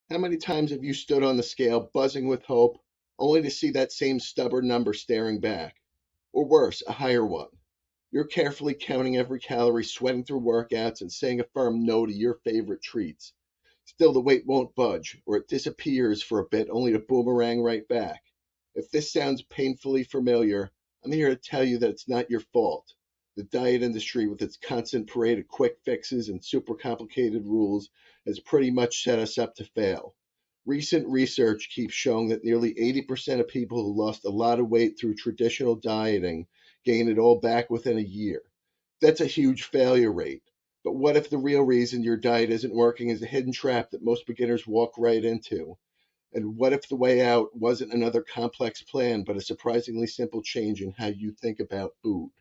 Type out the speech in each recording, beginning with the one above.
How many times have you stood on the scale buzzing with hope, only to see that same stubborn number staring back? Or worse, a higher one. You're carefully counting every calorie, sweating through workouts, and saying a firm no to your favorite treats. Still, the weight won't budge, or it disappears for a bit, only to boomerang right back. If this sounds painfully familiar, I'm here to tell you that it's not your fault. The diet industry, with its constant parade of quick fixes and super complicated rules, has pretty much set us up to fail. Recent research keeps showing that nearly 80% of people who lost a lot of weight through traditional dieting gain it all back within a year. That's a huge failure rate. But what if the real reason your diet isn't working is a hidden trap that most beginners walk right into? And what if the way out wasn't another complex plan, but a surprisingly simple change in how you think about food?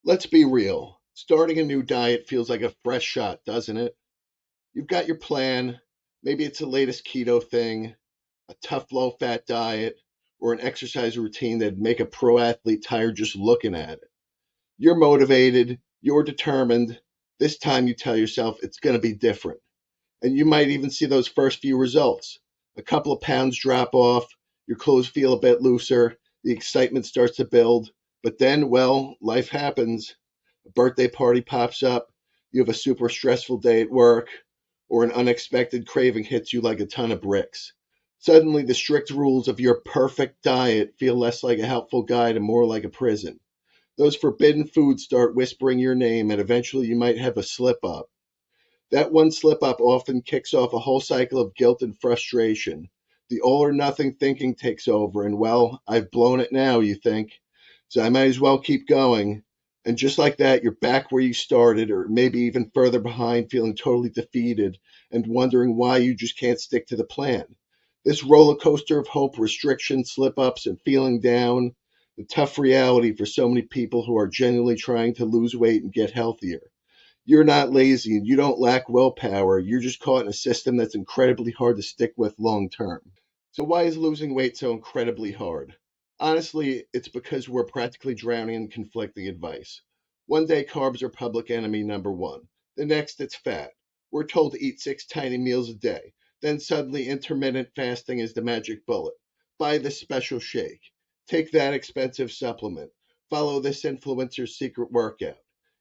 Let's be real. Starting a new diet feels like a fresh shot, doesn't it? You've got your plan. Maybe it's the latest keto thing, a tough low fat diet, or an exercise routine that'd make a pro athlete tired just looking at it. You're motivated, you're determined. This time you tell yourself it's going to be different. And you might even see those first few results. A couple of pounds drop off, your clothes feel a bit looser, the excitement starts to build. But then, well, life happens. A birthday party pops up, you have a super stressful day at work, or an unexpected craving hits you like a ton of bricks. Suddenly, the strict rules of your perfect diet feel less like a helpful guide and more like a prison. Those forbidden foods start whispering your name, and eventually you might have a slip up. That one slip up often kicks off a whole cycle of guilt and frustration. The all or nothing thinking takes over, and well, I've blown it now, you think. So I might as well keep going. And just like that, you're back where you started, or maybe even further behind, feeling totally defeated and wondering why you just can't stick to the plan. This roller coaster of hope, restriction, slip ups, and feeling down, the tough reality for so many people who are genuinely trying to lose weight and get healthier. You're not lazy and you don't lack willpower. You're just caught in a system that's incredibly hard to stick with long term. So, why is losing weight so incredibly hard? Honestly, it's because we're practically drowning in conflicting advice. One day, carbs are public enemy number one. The next, it's fat. We're told to eat 6 tiny meals a day. Then suddenly, intermittent fasting is the magic bullet. Buy this special shake. Take that expensive supplement. Follow this influencer's secret workout.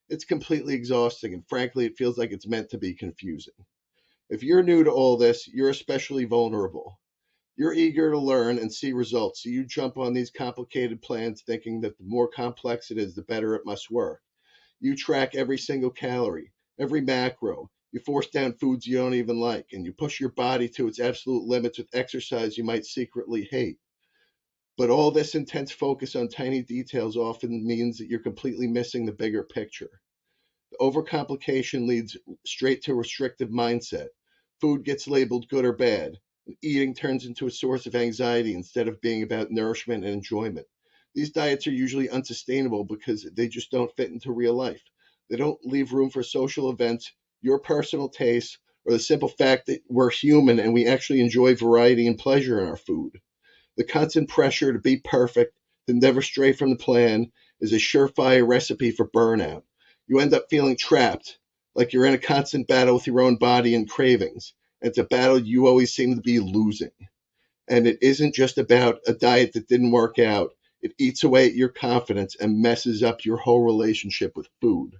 It's completely exhausting, and frankly, it feels like it's meant to be confusing. If you're new to all this, you're especially vulnerable. You're eager to learn and see results, so you jump on these complicated plans thinking that the more complex it is, the better it must work. You track every single calorie, every macro. You force down foods you don't even like, and you push your body to its absolute limits with exercise you might secretly hate. But all this intense focus on tiny details often means that you're completely missing the bigger picture. Overcomplication leads straight to a restrictive mindset. Food gets labeled good or bad. And eating turns into a source of anxiety instead of being about nourishment and enjoyment. These diets are usually unsustainable because they just don't fit into real life. They don't leave room for social events, your personal tastes, or the simple fact that we're human and we actually enjoy variety and pleasure in our food. The constant pressure to be perfect, to never stray from the plan, is a surefire recipe for burnout. You end up feeling trapped, like you're in a constant battle with your own body and cravings. It's a battle you always seem to be losing. And it isn't just about a diet that didn't work out, it eats away at your confidence and messes up your whole relationship with food.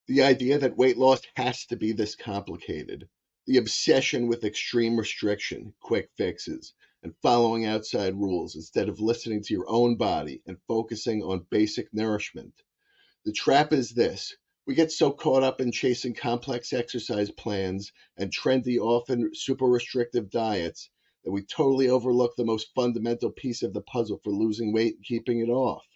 The idea that weight loss has to be this complicated, the obsession with extreme restriction, quick fixes, and following outside rules instead of listening to your own body and focusing on basic nourishment. The trap is this: we get so caught up in chasing complex exercise plans and trendy, often super restrictive diets that we totally overlook the most fundamental piece of the puzzle for losing weight and keeping it off.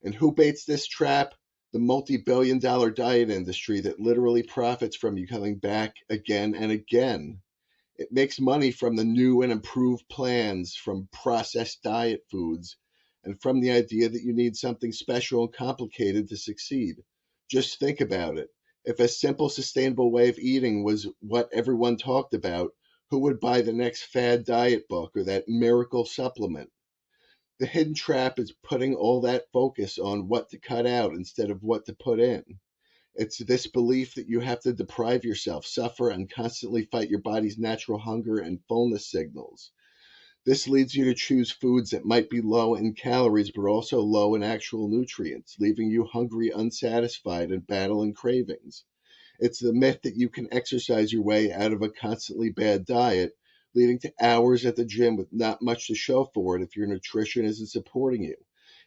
And who baits this trap? The multi-billion-dollar diet industry that literally profits from you coming back again and again. It makes money from the new and improved plans, from processed diet foods, and from the idea that you need something special and complicated to succeed. Just think about it. If a simple, sustainable way of eating was what everyone talked about, who would buy the next fad diet book or that miracle supplement? The hidden trap is putting all that focus on what to cut out instead of what to put in. It's this belief that you have to deprive yourself, suffer, and constantly fight your body's natural hunger and fullness signals. This leads you to choose foods that might be low in calories but also low in actual nutrients, leaving you hungry, unsatisfied, and battling cravings. It's the myth that you can exercise your way out of a constantly bad diet, leading to hours at the gym with not much to show for it if your nutrition isn't supporting you.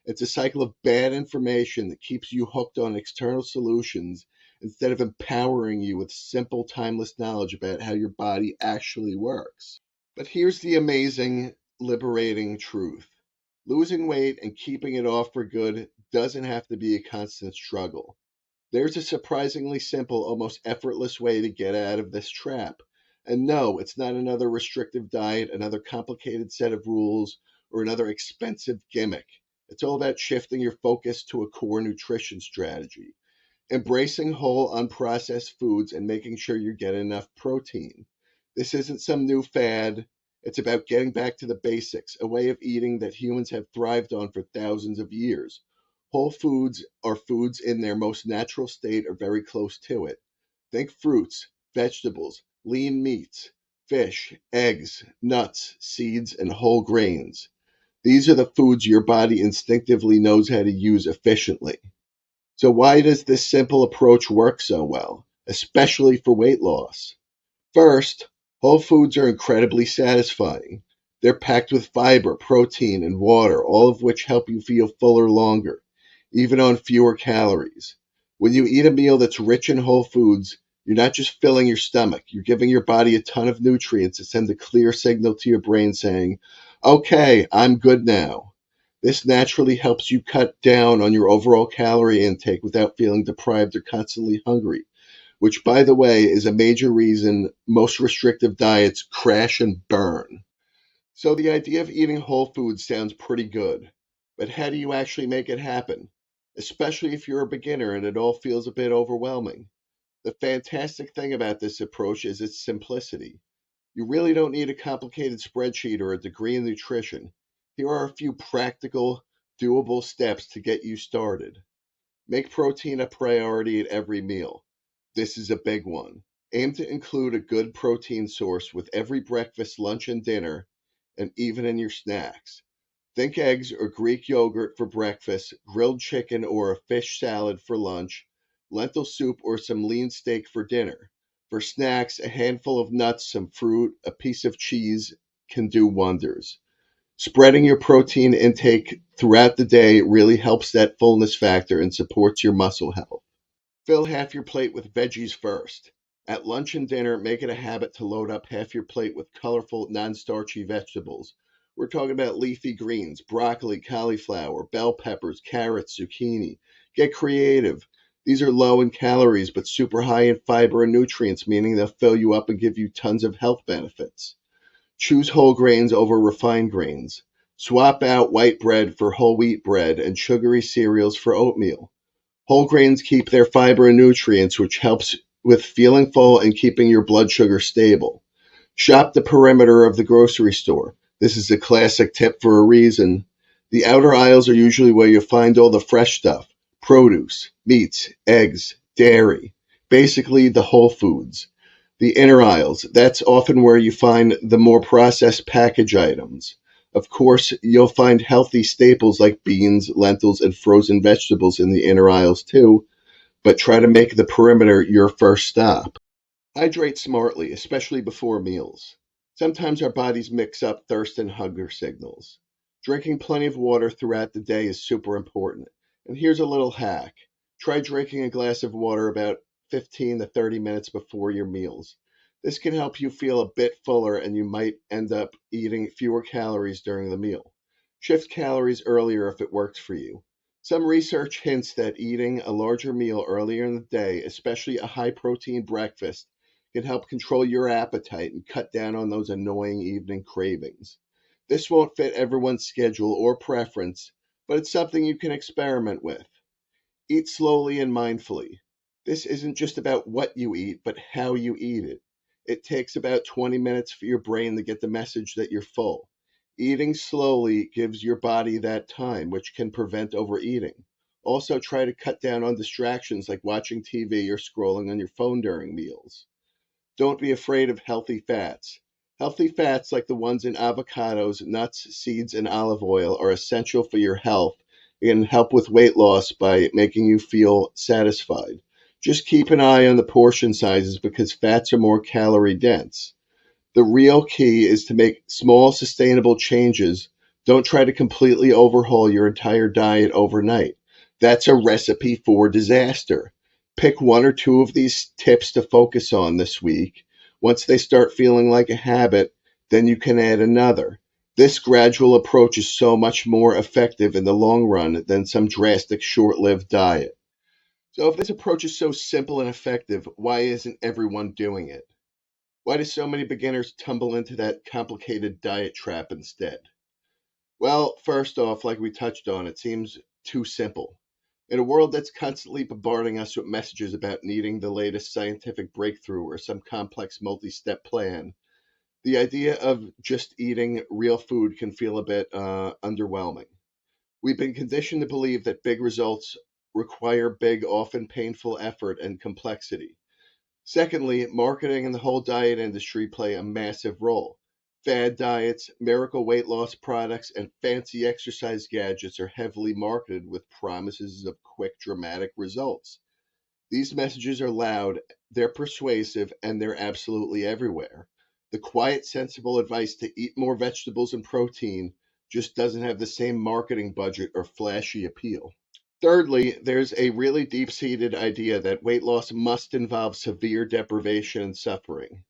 It's a cycle of bad information that keeps you hooked on external solutions instead of empowering you with simple, timeless knowledge about how your body actually works. But here's the amazing, liberating truth: losing weight and keeping it off for good doesn't have to be a constant struggle. There's a surprisingly simple, almost effortless way to get out of this trap. And no, it's not another restrictive diet, another complicated set of rules, or another expensive gimmick. It's all about shifting your focus to a core nutrition strategy, embracing whole, unprocessed foods, and making sure you're getting enough protein. This isn't some new fad. It's about getting back to the basics, a way of eating that humans have thrived on for thousands of years. Whole foods are foods in their most natural state or very close to it. Think fruits, vegetables, lean meats, fish, eggs, nuts, seeds, and whole grains. These are the foods your body instinctively knows how to use efficiently. So, why does this simple approach work so well, especially for weight loss? First, whole foods are incredibly satisfying. They're packed with fiber, protein, and water, all of which help you feel fuller longer, even on fewer calories. When you eat a meal that's rich in whole foods, you're not just filling your stomach, you're giving your body a ton of nutrients that send a clear signal to your brain saying, okay, I'm good now. This naturally helps you cut down on your overall calorie intake without feeling deprived or constantly hungry, which, by the way, is a major reason most restrictive diets crash and burn. So, the idea of eating whole foods sounds pretty good, but how do you actually make it happen? Especially if you're a beginner and it all feels a bit overwhelming. The fantastic thing about this approach is its simplicity. You really don't need a complicated spreadsheet or a degree in nutrition. Here are a few practical, doable steps to get you started. Make protein a priority at every meal. This is a big one. Aim to include a good protein source with every breakfast, lunch, and dinner, and even in your snacks. Think eggs or Greek yogurt for breakfast, grilled chicken or a fish salad for lunch, lentil soup or some lean steak for dinner. For snacks, a handful of nuts, some fruit, a piece of cheese can do wonders. Spreading your protein intake throughout the day really helps that fullness factor and supports your muscle health. Fill half your plate with veggies first. At lunch and dinner, make it a habit to load up half your plate with colorful, non starchy vegetables. We're talking about leafy greens, broccoli, cauliflower, bell peppers, carrots, zucchini. Get creative. These are low in calories but super high in fiber and nutrients, meaning they'll fill you up and give you tons of health benefits. Choose whole grains over refined grains. Swap out white bread for whole wheat bread and sugary cereals for oatmeal. Whole grains keep their fiber and nutrients, which helps with feeling full and keeping your blood sugar stable. Shop the perimeter of the grocery store. This is a classic tip for a reason. The outer aisles are usually where you'll find all the fresh stuff: produce, meats, eggs, dairy, basically the whole foods. The inner aisles, that's often where you find the more processed package items. Of course, you'll find healthy staples like beans, lentils, and frozen vegetables in the inner aisles too, but try to make the perimeter your first stop. Hydrate smartly, especially before meals. Sometimes our bodies mix up thirst and hunger signals. Drinking plenty of water throughout the day is super important. And here's a little hack: try drinking a glass of water about 15 to 30 minutes before your meals. This can help you feel a bit fuller and you might end up eating fewer calories during the meal. Shift calories earlier if it works for you. Some research hints that eating a larger meal earlier in the day, especially a high protein breakfast, can help control your appetite and cut down on those annoying evening cravings. This won't fit everyone's schedule or preference, but it's something you can experiment with. Eat slowly and mindfully. This isn't just about what you eat, but how you eat it. It takes about 20 minutes for your brain to get the message that you're full. Eating slowly gives your body that time, which can prevent overeating. Also, try to cut down on distractions like watching TV or scrolling on your phone during meals. Don't be afraid of healthy fats. Healthy fats, like the ones in avocados, nuts, seeds, and olive oil, are essential for your health and help with weight loss by making you feel satisfied. Just keep an eye on the portion sizes because fats are more calorie dense. The real key is to make small, sustainable changes. Don't try to completely overhaul your entire diet overnight. That's a recipe for disaster. Pick one or two of these tips to focus on this week. Once they start feeling like a habit, then you can add another. This gradual approach is so much more effective in the long run than some drastic short lived diet. So, if this approach is so simple and effective, why isn't everyone doing it? Why do so many beginners tumble into that complicated diet trap instead? Well, first off, like we touched on, it seems too simple. In a world that's constantly bombarding us with messages about needing the latest scientific breakthrough or some complex multi step plan, the idea of just eating real food can feel a bit underwhelming. We've been conditioned to believe that big results require big, often painful effort and complexity. Secondly, marketing and the whole diet industry play a massive role. Fad diets, miracle weight loss products, and fancy exercise gadgets are heavily marketed with promises of quick, dramatic results. These messages are loud, they're persuasive, and they're absolutely everywhere. The quiet, sensible advice to eat more vegetables and protein just doesn't have the same marketing budget or flashy appeal. Thirdly, there's a really deep seated idea that weight loss must involve severe deprivation and suffering.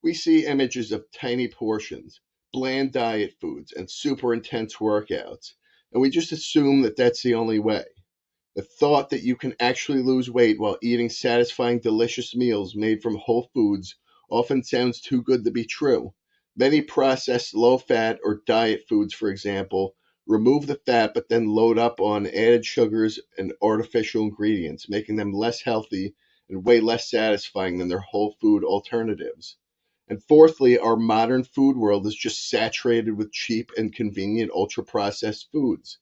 We see images of tiny portions, bland diet foods, and super intense workouts, and we just assume that that's the only way. The thought that you can actually lose weight while eating satisfying, delicious meals made from whole foods often sounds too good to be true. Many processed low fat or diet foods, for example, remove the fat but then load up on added sugars and artificial ingredients, making them less healthy and way less satisfying than their whole food alternatives. And fourthly, our modern food world is just saturated with cheap and convenient ultra processed foods.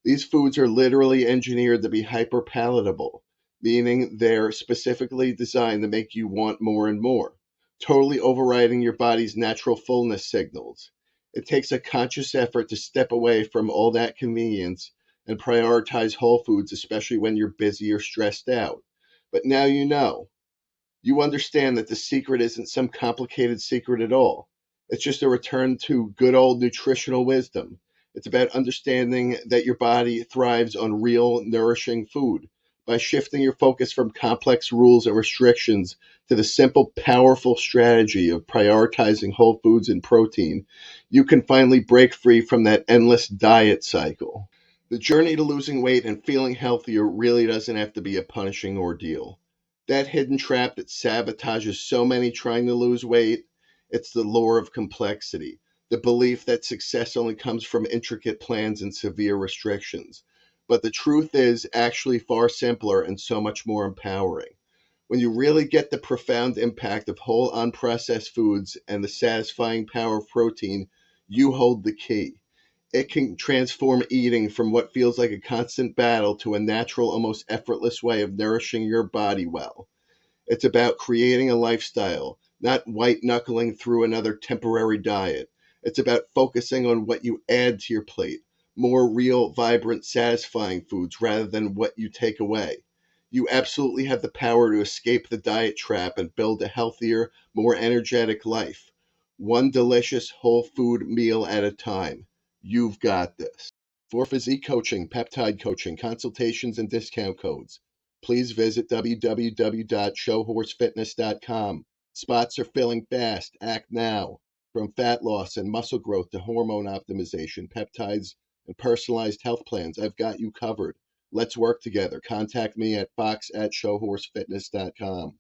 These foods are literally engineered to be hyper palatable, meaning they're specifically designed to make you want more and more, totally overriding your body's natural fullness signals. It takes a conscious effort to step away from all that convenience and prioritize whole foods, especially when you're busy or stressed out. But now you know. You understand that the secret isn't some complicated secret at all. It's just a return to good old nutritional wisdom. It's about understanding that your body thrives on real, nourishing food. By shifting your focus from complex rules and restrictions to the simple, powerful strategy of prioritizing whole foods and protein, you can finally break free from that endless diet cycle. The journey to losing weight and feeling healthier really doesn't have to be a punishing ordeal. That hidden trap that sabotages so many trying to lose weight, it's the lure of complexity, the belief that success only comes from intricate plans and severe restrictions. But the truth is actually far simpler and so much more empowering. When you really get the profound impact of whole unprocessed foods and the satisfying power of protein, you hold the key. It can transform eating from what feels like a constant battle to a natural, almost effortless way of nourishing your body well. It's about creating a lifestyle, not white knuckling through another temporary diet. It's about focusing on what you add to your plate, more real, vibrant, satisfying foods rather than what you take away. You absolutely have the power to escape the diet trap and build a healthier, more energetic life. One delicious whole food meal at a time. You've got this. For Physique coaching, peptide coaching, consultations, and discount codes, please visit www.showhorsefitness.com. Spots are filling fast. Act now. From fat loss and muscle growth to hormone optimization, peptides, and personalized health plans, I've got you covered. Let's work together. Contact me at fox@showhorsefitness.com.